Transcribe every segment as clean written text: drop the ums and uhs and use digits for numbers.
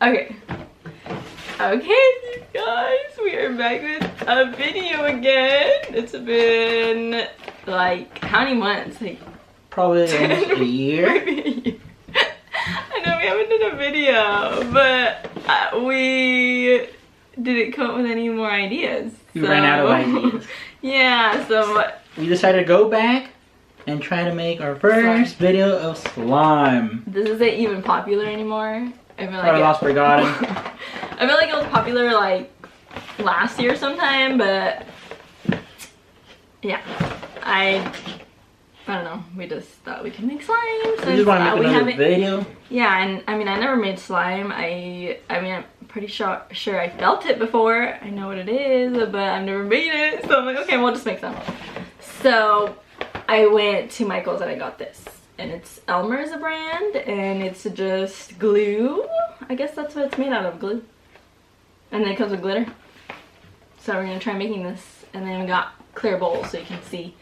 Okay. Okay, you guys, we are back with a video again. It's been like how many months? Like probably almost a year. Maybe a year. I know we haven't done a video, but we didn't come up with any more ideas. We ran out of ideas. Yeah, so we decided to go back and try to make our first video of slime. This isn't even popular anymore. I feel like Probably lost forgotten. I feel like it was popular like last year sometime, but yeah, I don't know. We just thought we could make slime. We just want to make another video. Yeah, and I mean I never made slime. I mean I'm pretty sure I felt it before. I know what it is, but I've never made it. So I'm like, okay, we'll just make some. So I went to Michael's and I got this. And it's Elmer's a brand, and it's just glue. I guess that's what it's made out of, glue. And then it comes with glitter. So we're gonna try making this. And then we got clear bowls so you can see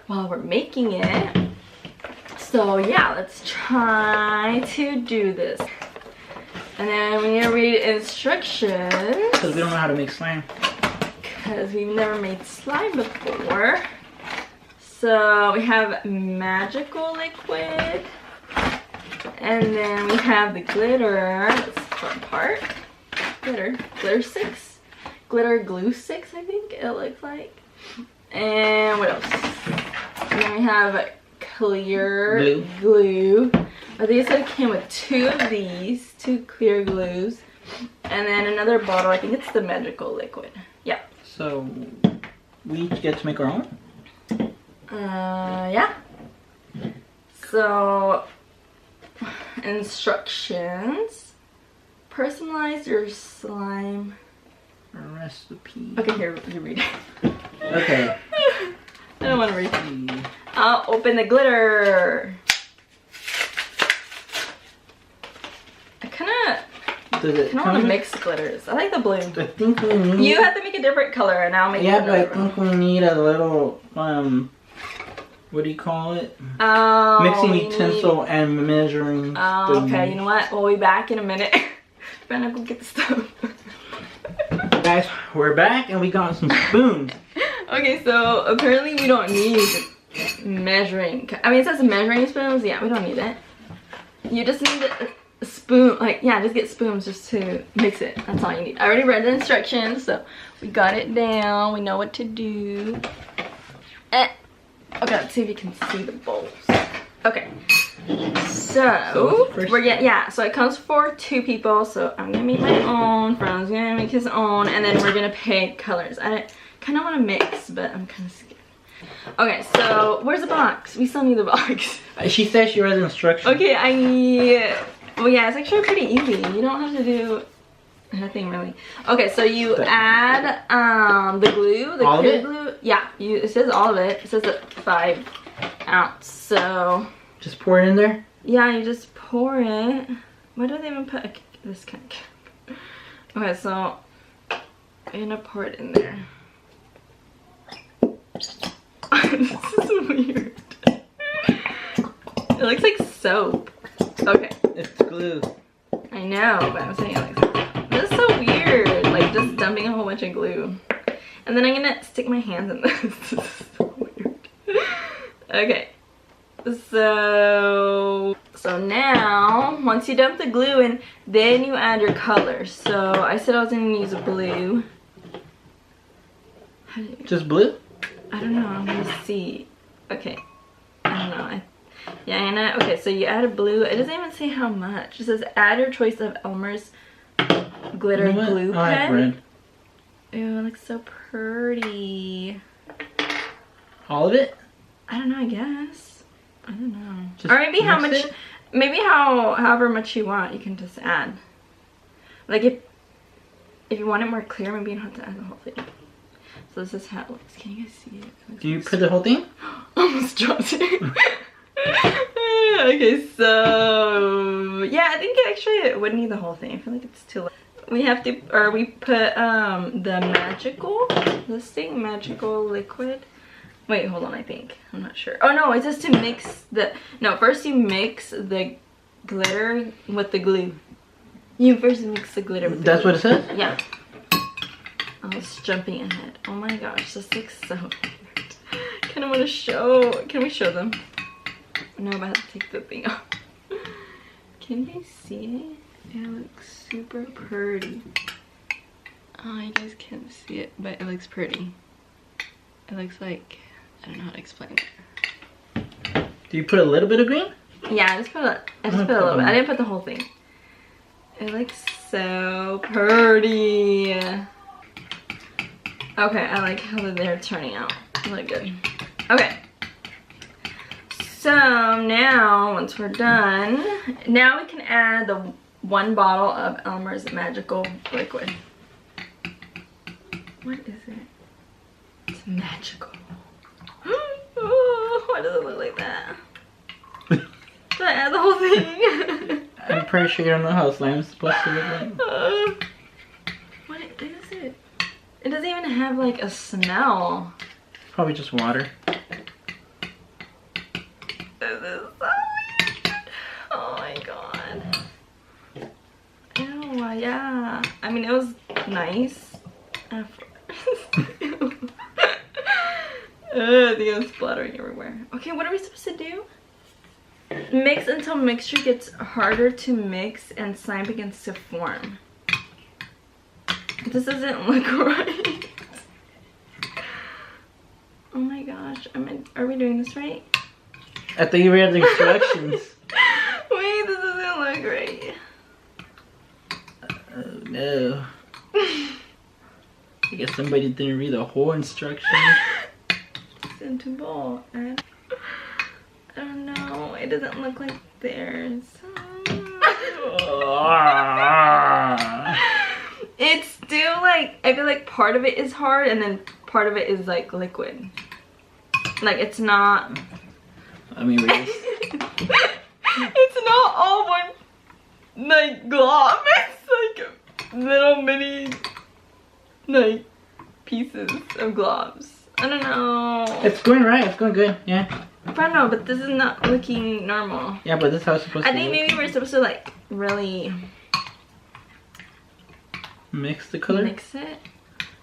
while we're making it. So yeah, let's try to do this. And then we need to read instructions. Because we don't know how to make slime. Because we've never made slime before. So we have magical liquid, and then we have the glitter. That's the front part. Glitter 6, glitter glue 6, I think it looks like. And what else? And then we have clear glue. I think it said it came with 2 of these, 2 clear glues, and then another bottle. I think it's the magical liquid. Yeah. So we each get to make our own. Yeah. So, instructions. Personalize your slime recipe. Okay, here, you read it. Okay. I don't want to read it. I'll open the glitter. I kind of want to mix glitters. I like the blue. I think we need... You have to make a different color, and I'll make yeah, but I think we need a little, what do you call it? Oh, mixing utensil and measuring. Oh, okay. You know what? We'll be back in a minute. Better go get the stuff. Guys, we're back and we got some spoons. Okay, so apparently we don't need measuring. I mean, it says measuring spoons. Yeah, we don't need it. You just need a spoon. Like, yeah, just get spoons just to mix it. That's all you need. I already read the instructions, so we got it down. We know what to do. Okay, let's see if you can see the bowls. Okay, so we're getting, yeah, so it comes for 2 people, so I'm gonna make my own, Fran's gonna make his own, and then we're gonna pick colors. I kind of want to mix, but I'm kind of scared. Okay, so where's the box? We still need the box. She said she read the instructions. Okay, well yeah, it's actually pretty easy. You don't have to do nothing really. Okay, so you add the glue, the clear glue. Yeah, it says all of it. It says 5 ounce. So just pour it in there. Yeah, you just pour it. Why do they even put this kind of? Okay, so I'm gonna pour it in there. This is weird. It looks like soap. Okay. It's glue. I know, but I'm saying it like that. This is so weird, like just dumping a whole bunch of glue. And then I'm gonna stick my hands in this. This is so weird. Okay, so now once you dump the glue in, then you add your colors. So I said I was gonna use blue. Just blue? I don't know, I'm gonna see. Okay, I don't know. Yeah, and okay, so you add a blue. It doesn't even say how much. It says add your choice of Elmer's glitter glue pen. I have red. Ew, it looks so pretty. All of it? I don't know, I guess. I don't know. Just or maybe how much, it? maybe however much you want, you can just add. Like if you want it more clear, maybe you don't have to add the whole thing. So this is how it looks. Can you guys see it? Do you put the whole thing? Almost dropped it. Okay, so yeah, I think it would need the whole thing. I feel like it's too light. We have to, or we put the magical liquid. Wait, hold on, I think. I'm not sure. Oh no, it's just to mix the, no, first you mix the glitter with the glue. You first mix the glitter with the That's glue. what it says? Yeah. I was jumping ahead. Oh my gosh, this looks so weird. Kind of want to show. Can we show them? No, I'm about to take the thing off. Can you see it? It looks super pretty. Oh, you guys can't see it, but it looks pretty. It looks like, I don't know how to explain it. Do you put a little bit of green? Yeah, I just put a little bit. I didn't put the whole thing. It looks so pretty. Okay, I like how they're turning out. They look good. Okay. So now, once we're done, now we can add the 1 bottle of Elmer's Magical Liquid. What is it? It's magical. Oh, why does it look like that? Should I add the whole thing? I'm pretty sure you don't know how slime's supposed to look like. What is it? It doesn't even have like a smell. Probably just water. This is so weird. Oh my god. Ew, yeah. I mean, it was nice. I think I'm splattering everywhere. Okay, what are we supposed to do? Mix until mixture gets harder to mix and slime begins to form. This doesn't look right. Oh my gosh, are we doing this right? I think you read the instructions. Wait, this doesn't look right. Oh no. I guess somebody didn't read the whole instruction. Into bowl. I don't know. It doesn't look like theirs. It's still like, I feel like part of it is hard and then part of it is like liquid. Like it's not. I mean, it's not all one like glob. It's like little mini like pieces of globs. I don't know. it's going right. It's going good. Yeah. I don't know, but this is not looking normal. Yeah, but this is how it's supposed to I think maybe we're supposed to like really mix the color. mix it.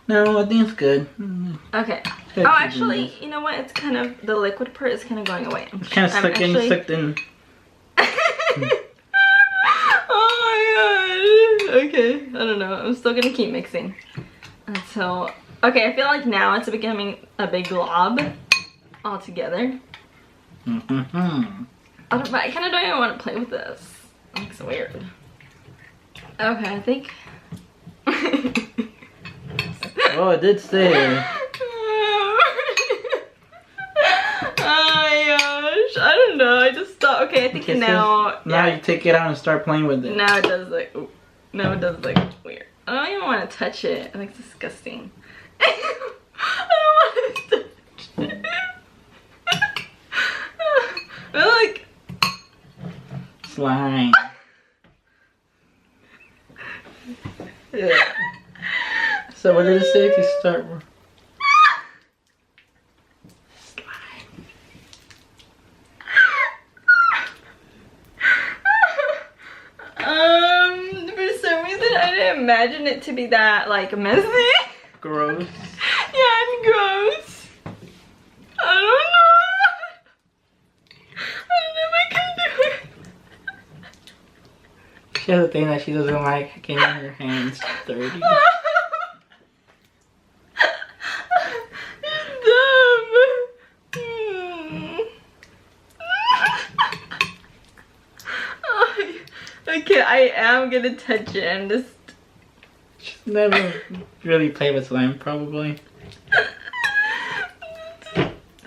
No, I think it's good. Okay. Good Oh, to do actually, this. you know what? It's kind of, the liquid part is kind of going away. It's kind of sucked in. Oh my god. Okay. I don't know. I'm still gonna keep mixing until. Okay, I feel like now it's becoming a big glob all together. Mm-hmm. I kind of don't even want to play with this. It looks weird. Okay, I think. Oh, it did say. Oh my gosh, I don't know. I just thought. Okay, I think now. Now you take it out and start playing with it. Now it does look. Now it does look weird. I don't even want to touch it. It looks disgusting. I don't want to touch it. I like Slime. Yeah. So what did it say if you start? For some reason I didn't imagine it to be that like messy. Gross. Yeah, and gross. I don't know if I can do it. She has a thing that she doesn't like getting her hands dirty. Okay, I am gonna touch it. I'm just. She's never really played with slime, probably.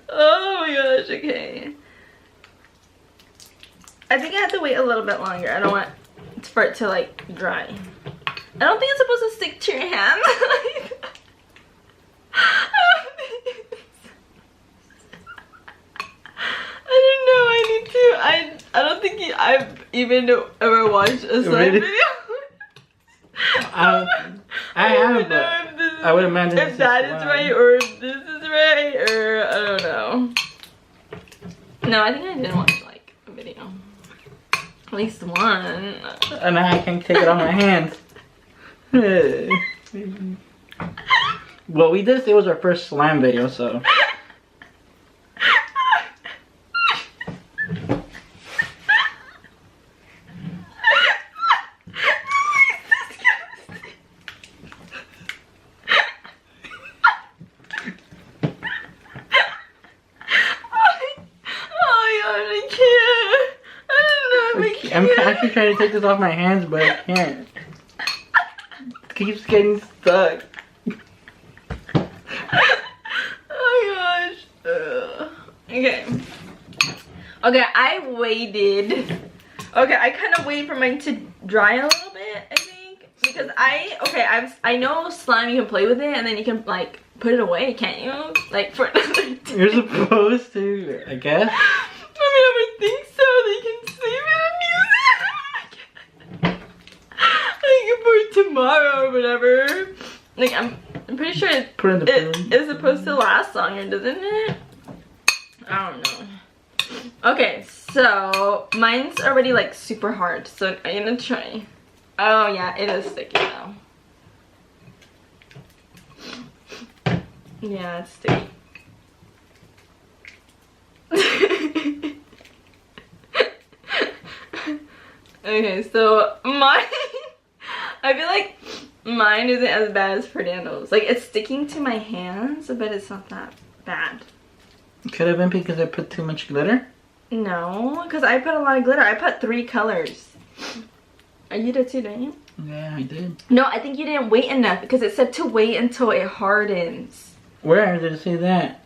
Oh my gosh, okay. I think I have to wait a little bit longer. I don't want for it to like dry. I don't think it's supposed to stick to your hand. I don't think I've even ever watched a slime Really? video. I haven't, but I would imagine if that is right or if this is right or I don't know. No, I think I did watch like a video. At least one. And now I can't take it off my hands. Well, we did say it was our first slime video, so. I'm actually trying to take this off my hands, but I can't. It keeps getting stuck. Oh my gosh. Okay. Okay, I waited. Okay, I kind of waited for mine to dry a little bit, I think. Because I know slime, you can play with it and then you can like put it away, can't you? Like for another day. You're supposed to, I guess. I would think so. They can save it and use it. Like for tomorrow or whatever. Like I'm pretty sure it's supposed to last longer, doesn't it? I don't know. Okay, so mine's already like super hard, so I'm gonna try. Oh yeah, it is sticky now. Yeah, it's sticky. Okay, so mine, I feel like mine isn't as bad as Fernando's. Like, it's sticking to my hands, but it's not that bad. Could have been because I put too much glitter? No, because I put a lot of glitter. I put 3 colors. You did too, didn't you? Yeah, I did. No, I think you didn't wait enough because it said to wait until it hardens. Where did it say that?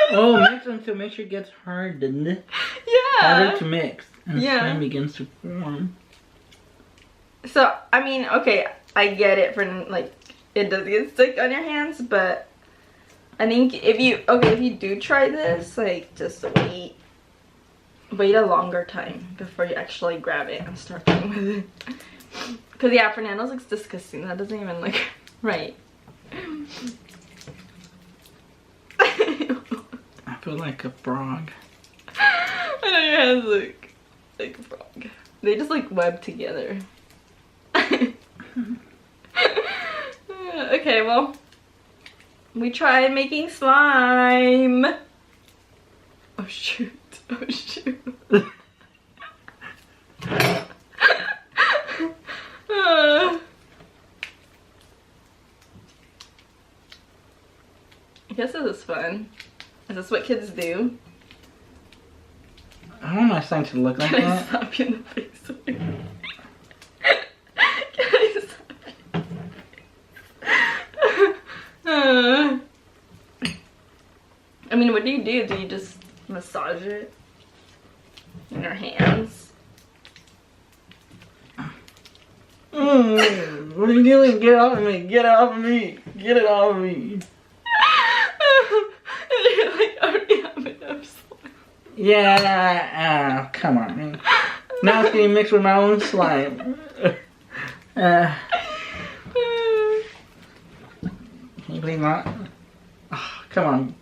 Oh, mix until mixture gets hardened. Yeah. Harder to mix. And yeah. slime begins to form. So, I mean, okay, I get it for, like, it does get stuck on your hands, but I think if you do try this, like, just wait a longer time before you actually grab it and start playing with it. Because, yeah, Fernando's looks disgusting. That doesn't even look right. I feel like a frog. I know your hands look like a frog. They just like web together. Okay, well, we tried making slime. Oh shoot! Oh shoot! I guess this is fun. Is this what kids do? I don't want my slime to look like Can I that. slap you in the face? Can I slap you? I mean, what do you do? Do you just massage it in your hands? What are you doing? Get off of me! Get it off of me! Get it off of me! You're like, I already have enough slime. Yeah, come on. Now it's getting mixed with my own slime. Can you please not? Oh, come on.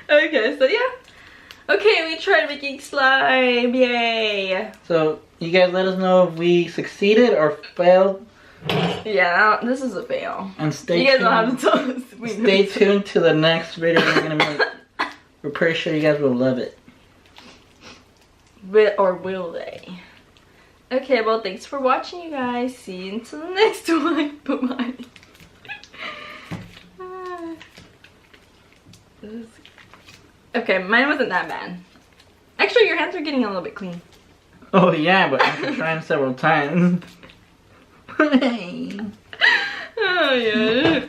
Okay, so yeah. Okay, we tried making slime. Yay. So, you guys let us know if we succeeded or failed. Yeah, this is a fail. And stay You guys tuned. don't have to tell us. Stay tuned to the next video we're gonna make. We're pretty sure you guys will love it. Or will they? Okay, well, thanks for watching, you guys. See you until the next one. Bye-bye. Okay, mine wasn't that bad. Actually, your hands are getting a little bit clean. Oh yeah, but after trying several times. Oh, yeah.